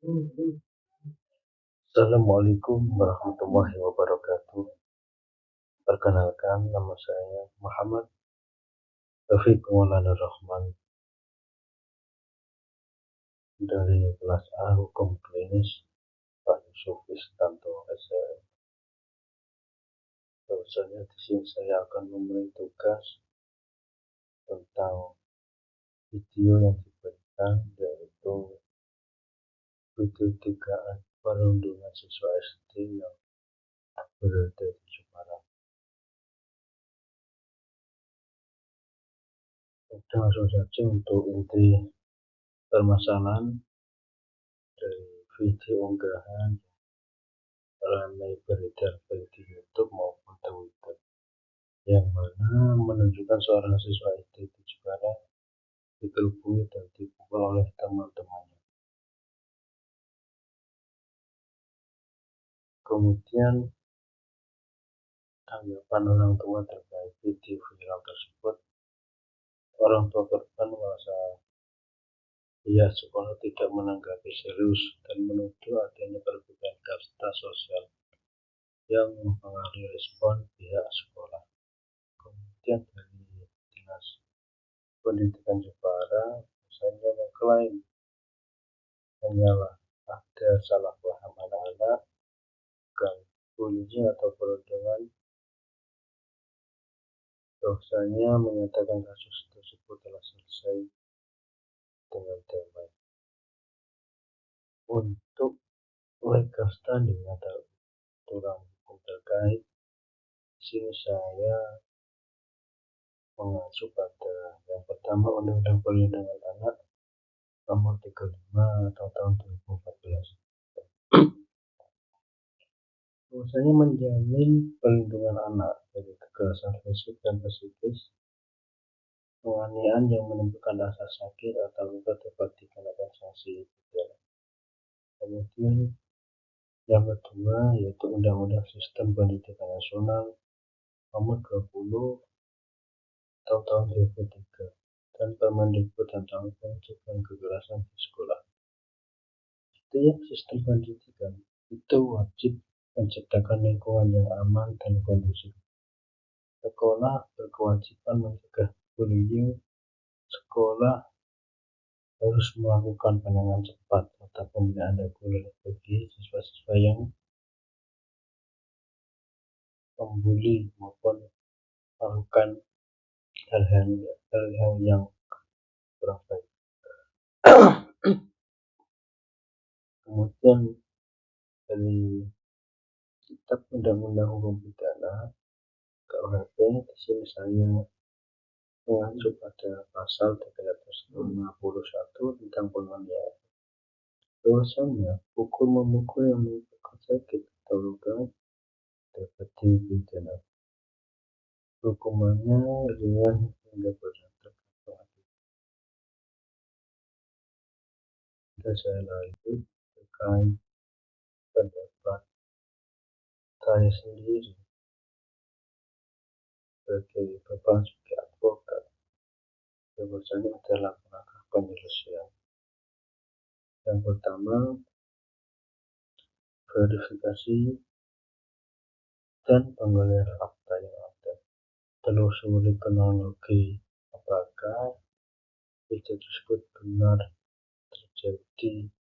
Assalamualaikum warahmatullahi wabarakatuh. Perkenalkan, nama saya Muhammad Taufik Maulana Rahman dari kelas A Hukum Klinis Pak Yusuf Istanto SLM. Bahwasanya di sini saya akan memberi tugas tentang video yang diberikan, yaitu video 3 perundungan siswa SD yang berada di Jepara. Kita langsung saja untuk inti permasalahan dari video unggahan ramai beredar baik di YouTube maupun Twitter, yang mana menunjukkan seorang siswa SD di Jepara digelubungi dan dipukul oleh teman-temannya. Kemudian tanggapan orang tua terkait video viral tersebut, orang tua korban merasa pihak sekolah tidak menanggapi serius dan menuduh adanya perbedaan kasta sosial yang mempengaruhi respon pihak sekolah. Kemudian dari Dinas Pendidikan Jepara misalnya mengklaim hanyalah ada salah paham anak-anak, bukan bullying atau perundungan. Bahwasanya menyatakan kasus tersebut telah selesai dengan damai. Untuk legal standing atau aturan hukum terkait, di sini saya mengacu pada yang pertama Undang-Undang Perlindungan Anak Nomor 35 atau tahun 2014. Bahwasanya menjamin perlindungan anak dari kekerasan fisik dan psikis, penganiayaan yang menimbulkan rasa sakit atau luka dapat dikenakan sanksi pidana. Kemudian yang kedua yaitu Undang-Undang Sistem Pendidikan Nasional Nomor 20 atau tahun 2003 dan Permendikbud tentang pencegahan kekerasan di sekolah. Setiap sistem pendidikan itu wajib menciptakan lingkungan yang aman dan kondusif. Sekolah berkewajiban mencegah bullying. Sekolah harus melakukan penanganan cepat atau pembinaan reguler bagi siswa-siswa yang membuli maupun melakukan hal-hal yang kurang baik. Kemudian dari Kitab Undang-Undang Hukum Pidana KUHP, di sini saya mengacu pada pasal 351 tentang penganiayaan. Bahwasanya pukul memukul yang menyebabkan sakit atau luka dapat dipidana. Hukumannya ringan hingga berat tergantung akibat. Dan saya lanjut terkait pendapat saya sendiri sebagai Bapak sebagai advokat. Bahwasanya adalah langkah penyelesaian. Yang pertama, verifikasi dan penggalian fakta yang ada. Telusuri kronologi apakah video tersebut benar terjadi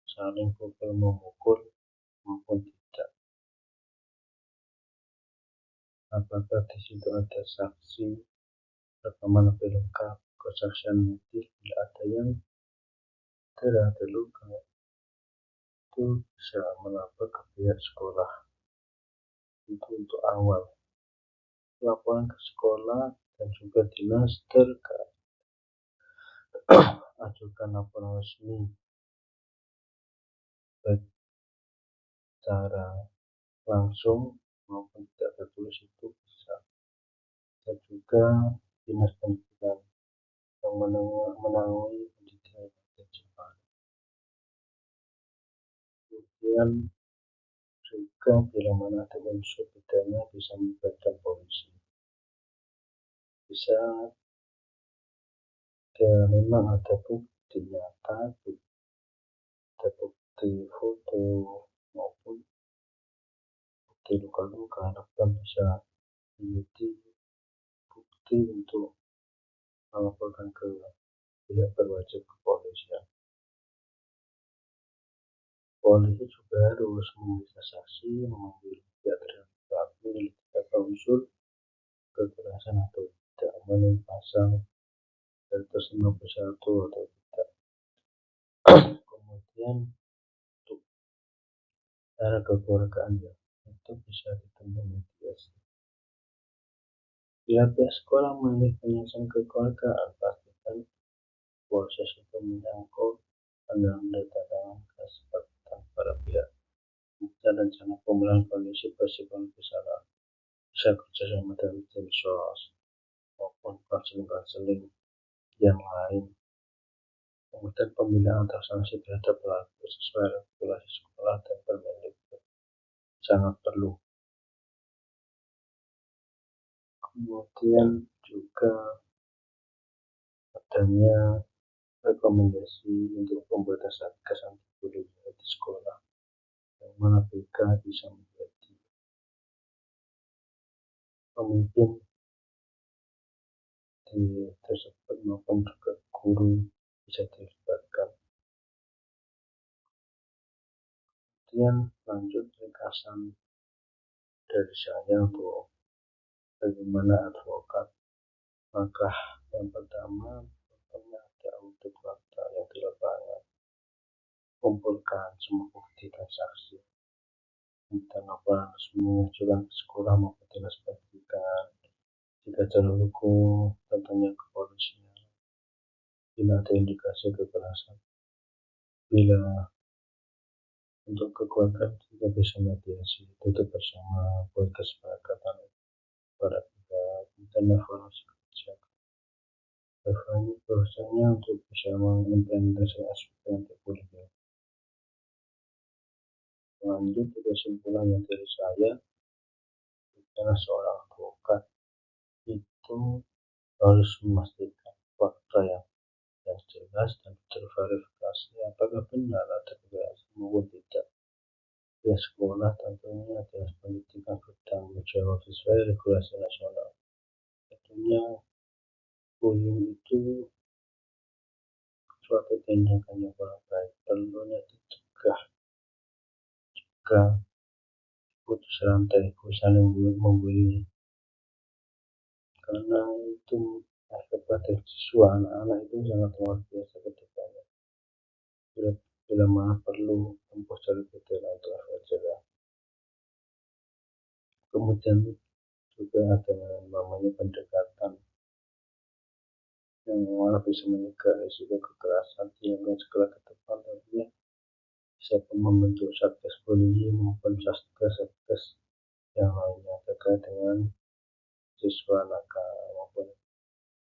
saling pukul memukul maupun tidak. Apakah di situ ada saksi, rekaman lebih lengkap, kesaksian medis bila ada yang tidak ada luka, itu bisa melapor ke pihak sekolah. Itu untuk awal laporan ke sekolah dan juga dinas terkait. Ajukan laporan resmi baik secara langsung maupun tidak tertulis itu bisa. Dan juga dinas pendidikan yang menangani pendidikan di Jepang. Kemudian juga bila mana ada unsur pidana bisa melibatkan polisi. Bisa memang ada bukti nyata, ada bukti seperti foto maupun bukti luka-luka dan bisa menjadi bukti untuk melaporkan ke pihak berwajib kepolisian. Polisi juga harus memeriksa saksi, memanggil pihak terlibat, menyelidiki unsur kekerasan atau tidak, memasang status 51 atau tidak. Kemudian untuk cara kekeluargaan itu bisa ditemui mediasi. Bila pihak sekolah memilih penyelesaian kekeluargaan, pastikan proses itu menyangkut tanda tangan kesepakatan para pihak. Dan rencana pemulihan kondisi psikologis anak bisa kerjasama dengan tim SOS maupun konseling-konseling yang lain. Kemudian pembinaan atau sanksi terhadap pelaku sesuai regulasi sekolah dan Permendikbud sangat perlu. Kemudian juga adanya rekomendasi untuk pembuatan satgas anti bullying di sekolah, yang mana BK bisa menjadi pemimpin di tersebut maupun juga guru bisa dilibatkan. Kemudian lanjut ringkasan dari saya untuk bagaimana advokat. Langkah yang pertama, ada audit fakta yang di lapangan, kumpulkan semua bukti dan saksi, dan laporan resmi mengajukan ke sekolah maupun dinas pendidikan. Jika jalur hukum, tentunya kepolisian. Bila ada indikasi kekerasan, bila untuk kekeluargaan juga bisa mediasi, duduk bersama, buat kesepakatan para pihak, dan evaluasi kebijakan. Bahwasanya untuk bisa mengimplementasikan SOP anti-bullying. Lanjut ke kesimpulan yang dari saya, karena seorang advokat itu harus memastikan fakta yang jelas dan terverifikasi apakah benar ada kekerasan maupun tidak. Ya, sekolah tentunya dinas pendidikan bertanggung jawab sesuai regulasi nasional. Tentunya bullying itu suatu tindakan yang kurang baik, perlunya dicegah. Jika putus rantai saling membuli, karena itu efek pada siswa anak-anak itu sangat luar biasa kedepannya. Bila mana perlu tempuh jalur pidana untuk efek jerah. Kemudian juga ada namanya pendekatan yang malah bisa mencegah risiko kekerasan sehingga sekolah ke depan tentunya bisa membentuk satgas bullying maupun satgas yang lainnya terkait dengan siswa nakal maupun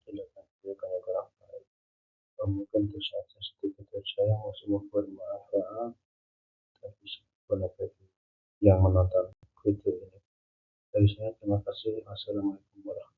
tindakan yang kurang baik. Mungkin itu saja sedikit dari saya, semoga bermanfaat dan bisa berguna bagi yang menonton video ini. Dari saya terima kasih. Wassalamualaikum warahmatullahi wabarakatuh.